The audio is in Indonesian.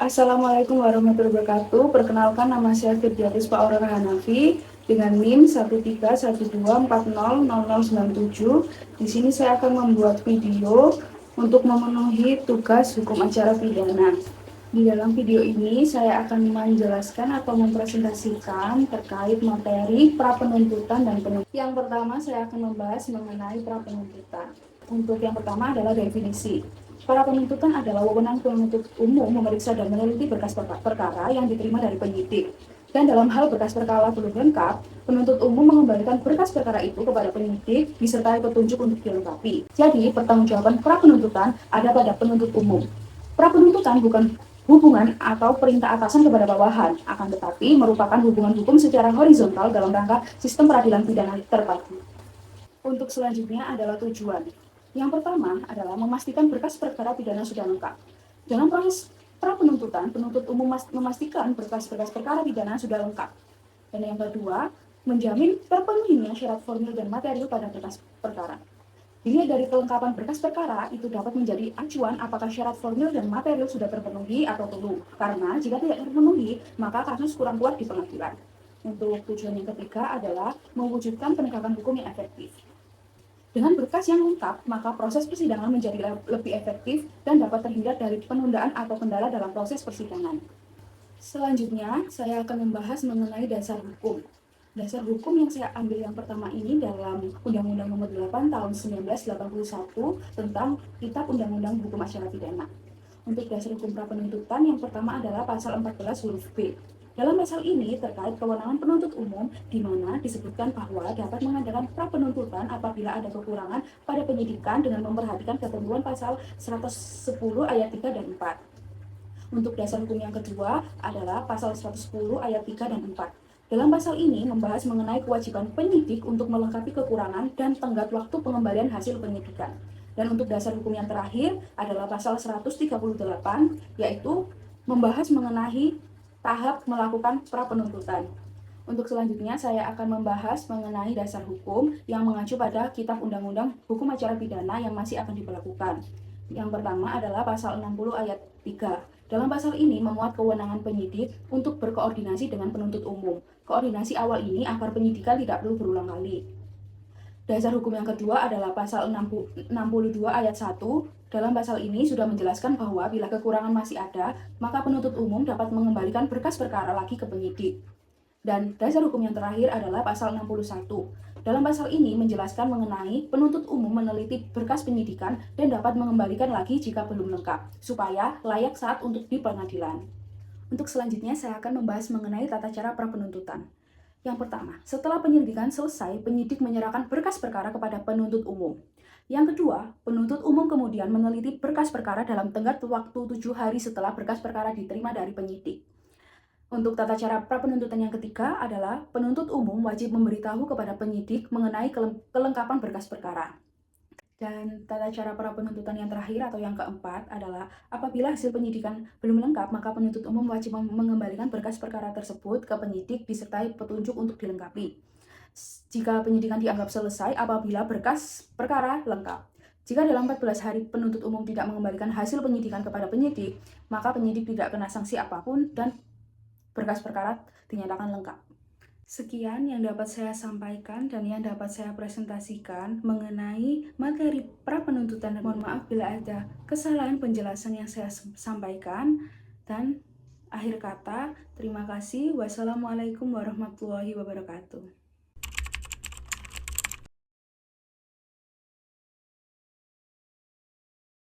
Assalamualaikum warahmatullahi wabarakatuh. Perkenalkan, nama saya Firdiatis Pak Aurora Hanafi dengan NIM 13124000097. Di sini saya akan membuat video untuk memenuhi tugas hukum acara pidana. Di dalam video ini saya akan menjelaskan atau mempresentasikan terkait materi prapenuntutan dan penuntutan. Yang pertama saya akan membahas mengenai prapenuntutan. Untuk yang pertama adalah definisi. Para penuntutan adalah wewenang penuntut umum memeriksa dan meneliti berkas perkara yang diterima dari penyidik. Dan dalam hal berkas perkara belum lengkap, penuntut umum mengembalikan berkas perkara itu kepada penyidik disertai petunjuk untuk dilengkapi. Jadi, pertanggungjawaban prapenuntutan ada pada penuntut umum. Prapenuntutan bukan hubungan atau perintah atasan kepada bawahan, akan tetapi merupakan hubungan hukum secara horizontal dalam rangka sistem peradilan pidana terpadu. Untuk selanjutnya adalah tujuan. Yang pertama adalah memastikan berkas perkara pidana sudah lengkap. Dalam proses prapenuntutan, penuntut umum memastikan berkas-berkas perkara pidana sudah lengkap. Dan yang kedua, menjamin terpenuhinya syarat formil dan material pada berkas perkara. Dilihat dari kelengkapan berkas perkara, itu dapat menjadi acuan apakah syarat formil dan material sudah terpenuhi atau belum. Karena jika tidak terpenuhi, maka kasus kurang kuat di pengadilan. Untuk tujuan yang ketiga adalah mewujudkan penegakan hukum yang efektif. Dengan berkas yang lengkap, maka proses persidangan menjadi lebih efektif dan dapat terhindar dari penundaan atau kendala dalam proses persidangan. Selanjutnya, saya akan membahas mengenai dasar hukum. Dasar hukum yang saya ambil yang pertama ini dalam Undang-Undang Nomor 8 Tahun 1981 tentang Kitab Undang-Undang Hukum Acara Pidana. Untuk dasar hukum prapenuntutan yang pertama adalah pasal 14 huruf B. Dalam pasal ini terkait kewenangan penuntut umum, di mana disebutkan bahwa dapat mengadakan prapenuntutan apabila ada kekurangan pada penyidikan dengan memperhatikan ketentuan pasal 110 ayat 3 dan 4. Untuk dasar hukum yang kedua adalah pasal 110 ayat 3 dan 4. Dalam pasal ini membahas mengenai kewajiban penyidik untuk melengkapi kekurangan dan tenggat waktu pengembalian hasil penyidikan. Dan untuk dasar hukum yang terakhir adalah pasal 138, yaitu membahas mengenai tahap melakukan prapenuntutan. Untuk selanjutnya saya akan membahas mengenai dasar hukum yang mengacu pada Kitab Undang-Undang Hukum Acara Pidana yang masih akan diberlakukan. Yang pertama adalah pasal 60 ayat 3. Dalam pasal ini memuat kewenangan penyidik untuk berkoordinasi dengan penuntut umum. Koordinasi awal ini agar penyidikan tidak perlu berulang kali. Dasar hukum yang kedua adalah pasal 62 ayat 1. Dalam pasal ini sudah menjelaskan bahwa bila kekurangan masih ada, maka penuntut umum dapat mengembalikan berkas perkara lagi ke penyidik. Dan dasar hukum yang terakhir adalah pasal 61. Dalam pasal ini menjelaskan mengenai penuntut umum meneliti berkas penyidikan dan dapat mengembalikan lagi jika belum lengkap, supaya layak saat untuk di pengadilan. Untuk selanjutnya saya akan membahas mengenai tata cara prapenuntutan. Yang pertama, setelah penyelidikan selesai, penyidik menyerahkan berkas perkara kepada penuntut umum. Yang kedua, penuntut umum kemudian meneliti berkas perkara dalam tenggat waktu 7 hari setelah berkas perkara diterima dari penyidik. Untuk tata cara prapenuntutan yang ketiga adalah penuntut umum wajib memberitahu kepada penyidik mengenai kelengkapan berkas perkara. Dan tata cara prapenuntutan yang terakhir atau yang keempat adalah apabila hasil penyidikan belum lengkap, maka penuntut umum wajib mengembalikan berkas perkara tersebut ke penyidik disertai petunjuk untuk dilengkapi. Jika penyidikan dianggap selesai apabila berkas perkara lengkap. Jika dalam 14 hari penuntut umum tidak mengembalikan hasil penyidikan kepada penyidik, maka penyidik tidak kena sanksi apapun dan berkas perkara dinyatakan lengkap. Sekian yang dapat saya sampaikan dan yang dapat saya presentasikan mengenai materi prapenuntutan. Mohon maaf bila ada kesalahan penjelasan yang saya sampaikan. Dan akhir kata, terima kasih. Wassalamualaikum warahmatullahi wabarakatuh.